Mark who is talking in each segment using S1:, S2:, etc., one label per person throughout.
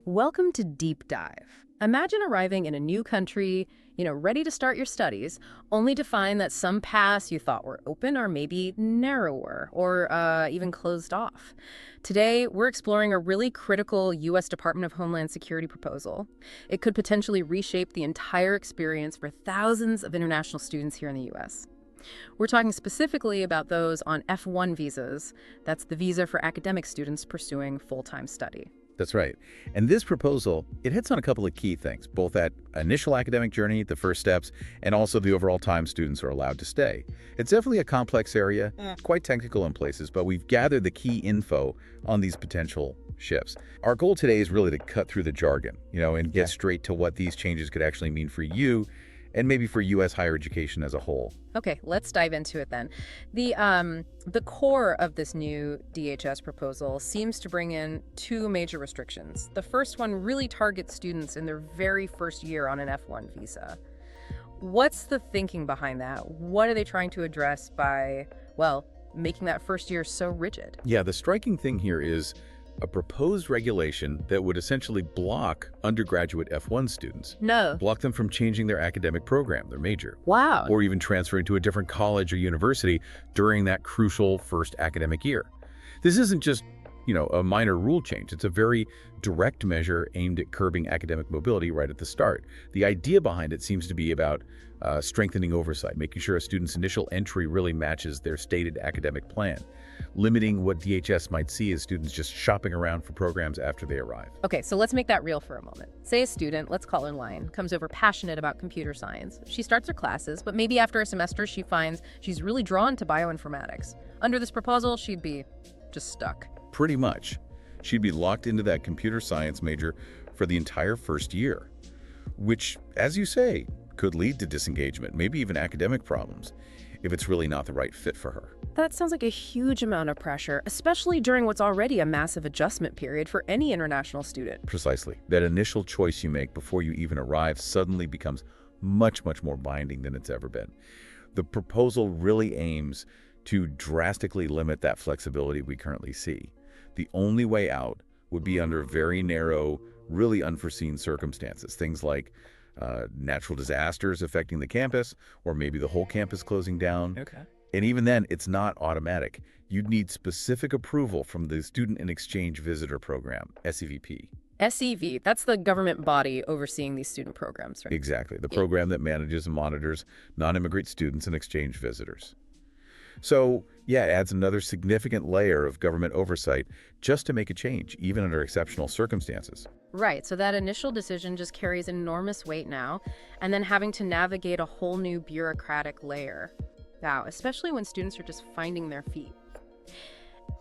S1: Welcome to Deep Dive. Imagine arriving in a new country, ready to start your studies, only to find that some paths you thought were open are maybe narrower or even closed off. Today, we're exploring a really critical U.S. Department of Homeland Security proposal. It could potentially reshape the entire experience for thousands of international students here in the U.S. We're talking specifically about those on F-1 visas. That's the visa for academic students pursuing full-time study.
S2: That's right. And this proposal, it hits on a couple of key things, both that initial academic journey, the first steps, and also the overall time students are allowed to stay. It's definitely a complex area, quite technical in places, but we've gathered the key info on these potential shifts. Our goal today is really to cut through the jargon, and get straight to what these changes could actually mean for you and maybe for U.S. higher education as a whole.
S1: Okay, let's dive into it then. The core of this new DHS proposal seems to bring in two major restrictions. The first one really targets students in their very first year on an F-1 visa. What's the thinking behind that? What are they trying to address by, making that first year so rigid?
S2: Yeah, the striking thing here is a proposed regulation that would essentially block undergraduate F-1 students.
S1: No.
S2: Block them from changing their academic program, their major.
S1: Wow.
S2: Or even transferring to a different college or university during that crucial first academic year. This isn't just, a minor rule change. It's a very direct measure aimed at curbing academic mobility right at the start. The idea behind it seems to be about strengthening oversight, making sure a student's initial entry really matches their stated academic plan, limiting what DHS might see as students just shopping around for programs after they arrive.
S1: Okay, so let's make that real for a moment. Say a student, let's call her Lion, comes over passionate about computer science. She starts her classes, but maybe after a semester she finds she's really drawn to bioinformatics. Under this proposal, she'd be just stuck.
S2: Pretty much. She'd be locked into that computer science major for the entire first year, which, as you say, could lead to disengagement, maybe even academic problems, if it's really not the right fit for her.
S1: That sounds like a huge amount of pressure, especially during what's already a massive adjustment period for any international student.
S2: Precisely. That initial choice you make before you even arrive suddenly becomes much, much more binding than it's ever been. The proposal really aims to drastically limit that flexibility we currently see. The only way out would be under very narrow, really unforeseen circumstances. Things like natural disasters affecting the campus, or maybe the whole campus closing down.
S1: Okay.
S2: And even then, it's not automatic. You'd need specific approval from the Student and Exchange Visitor Program, SEVP.
S1: SEV, that's the government body overseeing these student programs, right?
S2: Exactly, the program that manages and monitors non-immigrant students and exchange visitors. So, yeah, it adds another significant layer of government oversight just to make a change, even under exceptional circumstances.
S1: Right, so that initial decision just carries enormous weight now, and then having to navigate a whole new bureaucratic layer. Wow, especially when students are just finding their feet.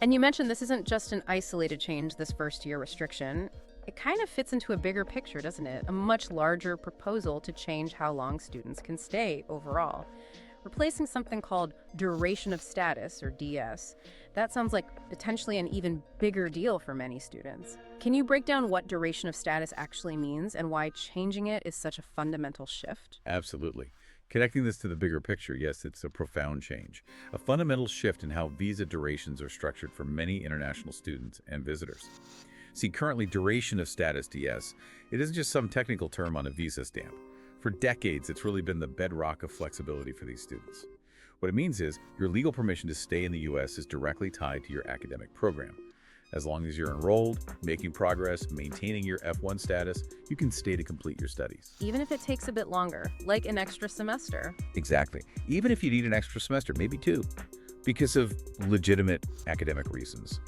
S1: And you mentioned this isn't just an isolated change, this first-year restriction. It kind of fits into a bigger picture, doesn't it? A much larger proposal to change how long students can stay overall. Replacing something called duration of status, or DS, that sounds like potentially an even bigger deal for many students. Can you break down what duration of status actually means and why changing it is such a fundamental shift?
S2: Absolutely. Connecting this to the bigger picture, yes, it's a profound change. A fundamental shift in how visa durations are structured for many international students and visitors. See, currently, duration of status, DS, it isn't just some technical term on a visa stamp. For decades, it's really been the bedrock of flexibility for these students. What it means is your legal permission to stay in the U.S. is directly tied to your academic program. As long as you're enrolled, making progress, maintaining your F-1 status, you can stay to complete your studies.
S1: Even if it takes a bit longer, like an extra semester.
S2: Exactly. Even if you need an extra semester, maybe two, because of legitimate academic reasons.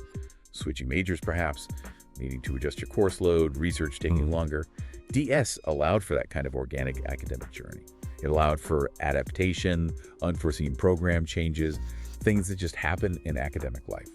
S2: Switching majors, perhaps, needing to adjust your course load, research taking longer. DS allowed for that kind of organic academic journey. It allowed for adaptation, unforeseen program changes, things that just happen in academic life.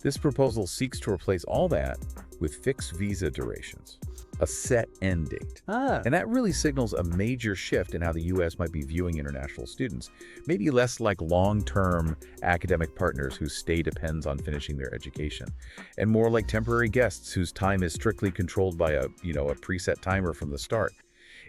S2: This proposal seeks to replace all that with fixed visa durations, a set end date. And that really signals a major shift in how the U.S. might be viewing international students, maybe less like long-term academic partners whose stay depends on finishing their education, and more like temporary guests whose time is strictly controlled by a preset timer from the start.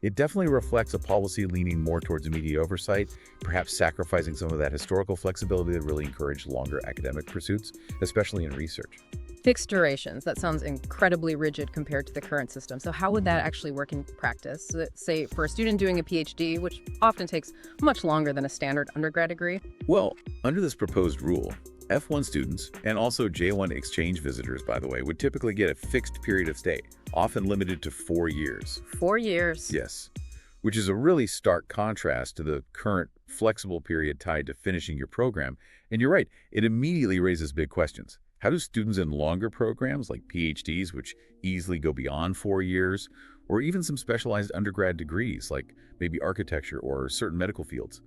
S2: It definitely reflects a policy leaning more towards immediate oversight, perhaps sacrificing some of that historical flexibility that really encouraged longer academic pursuits, especially in research.
S1: Fixed durations. That sounds incredibly rigid compared to the current system. So how would that actually work in practice? So say for a student doing a PhD, which often takes much longer than a standard undergrad degree?
S2: Well, under this proposed rule, F-1 students, and also J-1 exchange visitors, by the way, would typically get a fixed period of stay, often limited to 4 years.
S1: 4 years.
S2: Yes, which is a really stark contrast to the current flexible period tied to finishing your program. And you're right, it immediately raises big questions. How do students in longer programs like PhDs, which easily go beyond 4 years, or even some specialized undergrad degrees like maybe architecture or certain medical fields,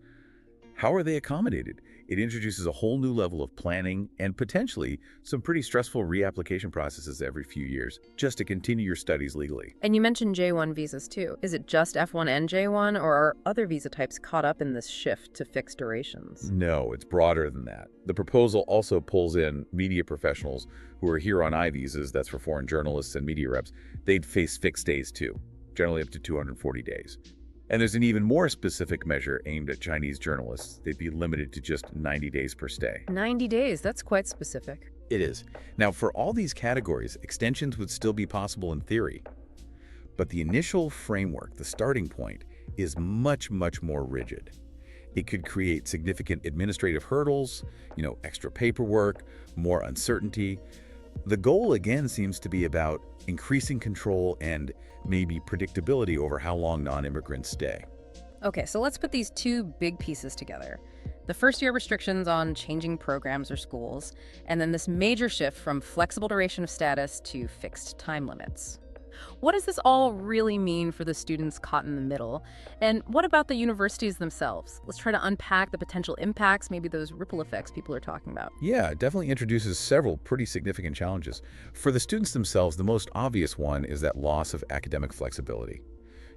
S2: how are they accommodated? It introduces a whole new level of planning and potentially some pretty stressful reapplication processes every few years just to continue your studies legally.
S1: And you mentioned J-1 visas too. Is it just F-1 and J-1, or are other visa types caught up in this shift to fixed durations?
S2: No, it's broader than that. The proposal also pulls in media professionals who are here on I visas, that's for foreign journalists and media reps. They'd face fixed stays too, generally up to 240 days. And there's an even more specific measure aimed at Chinese journalists. They'd be limited to just 90 days per stay.
S1: 90 days, that's quite specific.
S2: It is. Now, for all these categories, extensions would still be possible in theory. But the initial framework, the starting point, is much, much more rigid. It could create significant administrative hurdles, extra paperwork, more uncertainty. The goal, again, seems to be about increasing control and maybe predictability over how long non-immigrants stay.
S1: Okay, so let's put these two big pieces together. The first-year restrictions on changing programs or schools, and then this major shift from flexible duration of status to fixed time limits. What does this all really mean for the students caught in the middle? And what about the universities themselves? Let's try to unpack the potential impacts, maybe those ripple effects people are talking about.
S2: Yeah, it definitely introduces several pretty significant challenges. For the students themselves, the most obvious one is that loss of academic flexibility.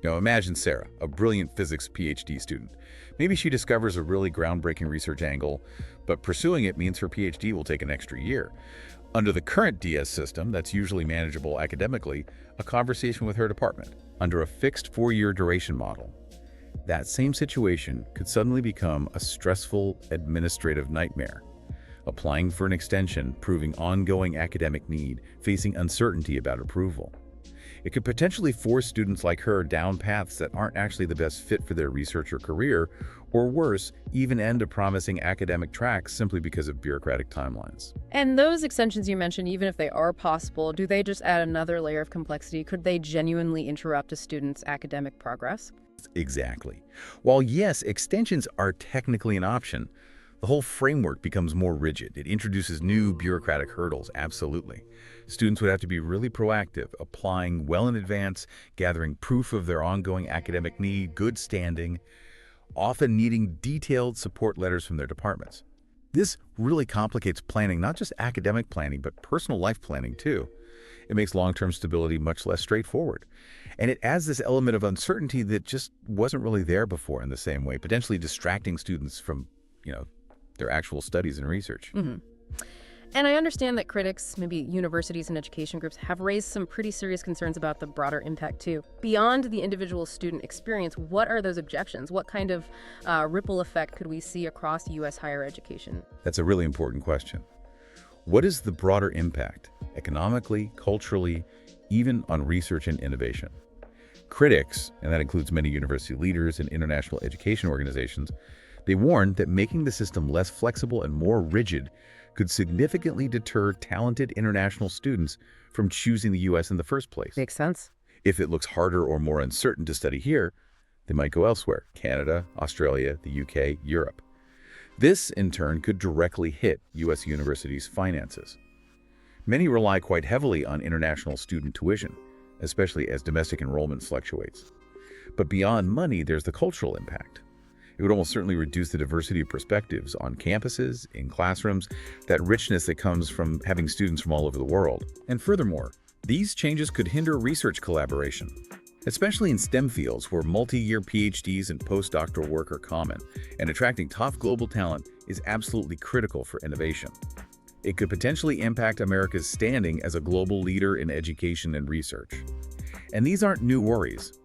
S2: Imagine Sarah, a brilliant physics PhD student. Maybe she discovers a really groundbreaking research angle, but pursuing it means her PhD will take an extra year. Under the current DS system, that's usually manageable academically, a conversation with her department. Under a fixed 4-year duration model, that same situation could suddenly become a stressful administrative nightmare. Applying for an extension, proving ongoing academic need, facing uncertainty about approval. It could potentially force students like her down paths that aren't actually the best fit for their research or career, or worse, even end a promising academic track simply because of bureaucratic timelines.
S1: And those extensions you mentioned, even if they are possible, do they just add another layer of complexity? Could they genuinely interrupt a student's academic progress?
S2: Exactly. While yes, extensions are technically an option, the whole framework becomes more rigid. It introduces new bureaucratic hurdles, absolutely. Students would have to be really proactive, applying well in advance, gathering proof of their ongoing academic need, good standing, often needing detailed support letters from their departments. This really complicates planning, not just academic planning, but personal life planning too. It makes long-term stability much less straightforward. And it adds this element of uncertainty that just wasn't really there before in the same way, potentially distracting students from, their actual studies and research.
S1: Mm-hmm. And I understand that critics, maybe universities and education groups, have raised some pretty serious concerns about the broader impact too. Beyond the individual student experience, what are those objections? What kind of ripple effect could we see across U.S. higher education?
S2: That's a really important question. What is the broader impact, economically, culturally, even on research and innovation? Critics, and that includes many university leaders and international education organizations, they warned that making the system less flexible and more rigid could significantly deter talented international students from choosing the U.S. in the first place.
S1: Makes sense.
S2: If it looks harder or more uncertain to study here, they might go elsewhere: Canada, Australia, the UK, Europe. This, in turn, could directly hit U.S. universities' finances. Many rely quite heavily on international student tuition, especially as domestic enrollment fluctuates. But beyond money, there's the cultural impact. It would almost certainly reduce the diversity of perspectives on campuses, in classrooms, that richness that comes from having students from all over the world. And furthermore, these changes could hinder research collaboration, especially in STEM fields where multi-year PhDs and postdoctoral work are common, and attracting top global talent is absolutely critical for innovation. It could potentially impact America's standing as a global leader in education and research. And these aren't new worries.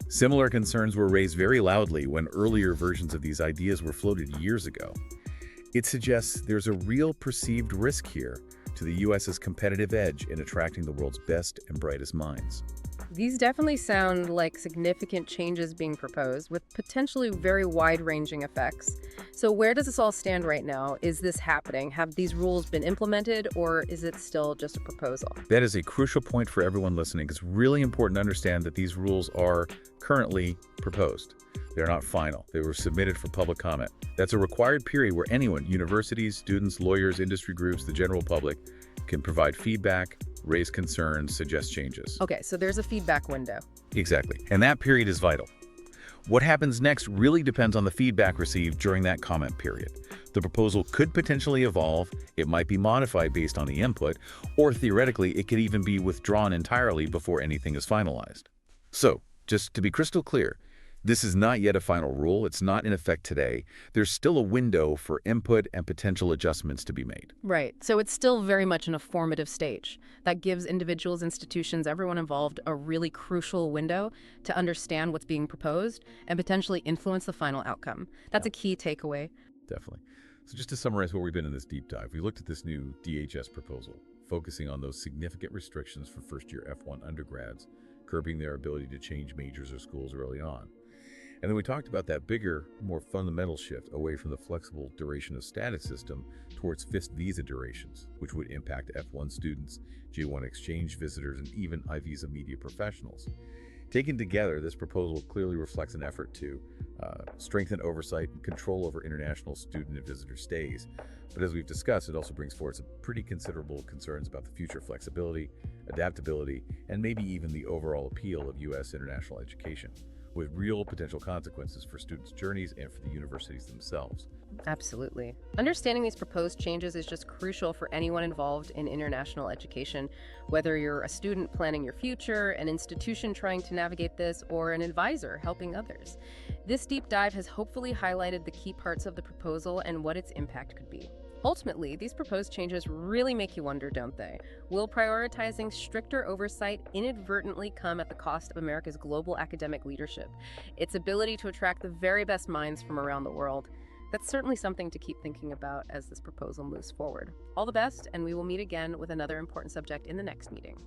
S2: Similar concerns were raised very loudly when earlier versions of these ideas were floated years ago. It suggests there's a real perceived risk here to the U.S.'s competitive edge in attracting the world's best and brightest minds.
S1: These definitely sound like significant changes being proposed with potentially very wide-ranging effects. So where does this all stand right now? Is this happening? Have these rules been implemented, or is it still just a proposal?
S2: That is a crucial point for everyone listening. It's really important to understand that these rules are currently proposed. They're not final. They were submitted for public comment. That's a required period where anyone, universities, students, lawyers, industry groups, the general public, can provide feedback, raise concerns, suggest changes.
S1: Okay, so there's a feedback window.
S2: Exactly. And that period is vital. What happens next really depends on the feedback received during that comment period. The proposal could potentially evolve, it might be modified based on the input, or theoretically, it could even be withdrawn entirely before anything is finalized. So, just to be crystal clear, this is not yet a final rule. It's not in effect today. There's still a window for input and potential adjustments to be made.
S1: Right. So it's still very much in a formative stage. That gives individuals, institutions, everyone involved a really crucial window to understand what's being proposed and potentially influence the final outcome. That's a key takeaway.
S2: Definitely. So just to summarize where we've been in this deep dive, we looked at this new DHS proposal, focusing on those significant restrictions for first-year F-1 undergrads, curbing their ability to change majors or schools early on. And then we talked about that bigger, more fundamental shift away from the flexible duration of status system towards fixed visa durations, which would impact F-1 students, J-1 exchange visitors, and even I-visa media professionals. Taken together, this proposal clearly reflects an effort to strengthen oversight and control over international student and visitor stays. But as we've discussed, it also brings forth some pretty considerable concerns about the future flexibility, adaptability, and maybe even the overall appeal of U.S. international education, with real potential consequences for students' journeys and for the universities themselves.
S1: Absolutely. Understanding these proposed changes is just crucial for anyone involved in international education, whether you're a student planning your future, an institution trying to navigate this, or an advisor helping others. This deep dive has hopefully highlighted the key parts of the proposal and what its impact could be. Ultimately, these proposed changes really make you wonder, don't they? Will prioritizing stricter oversight inadvertently come at the cost of America's global academic leadership, its ability to attract the very best minds from around the world? That's certainly something to keep thinking about as this proposal moves forward. All the best, and we will meet again with another important subject in the next meeting.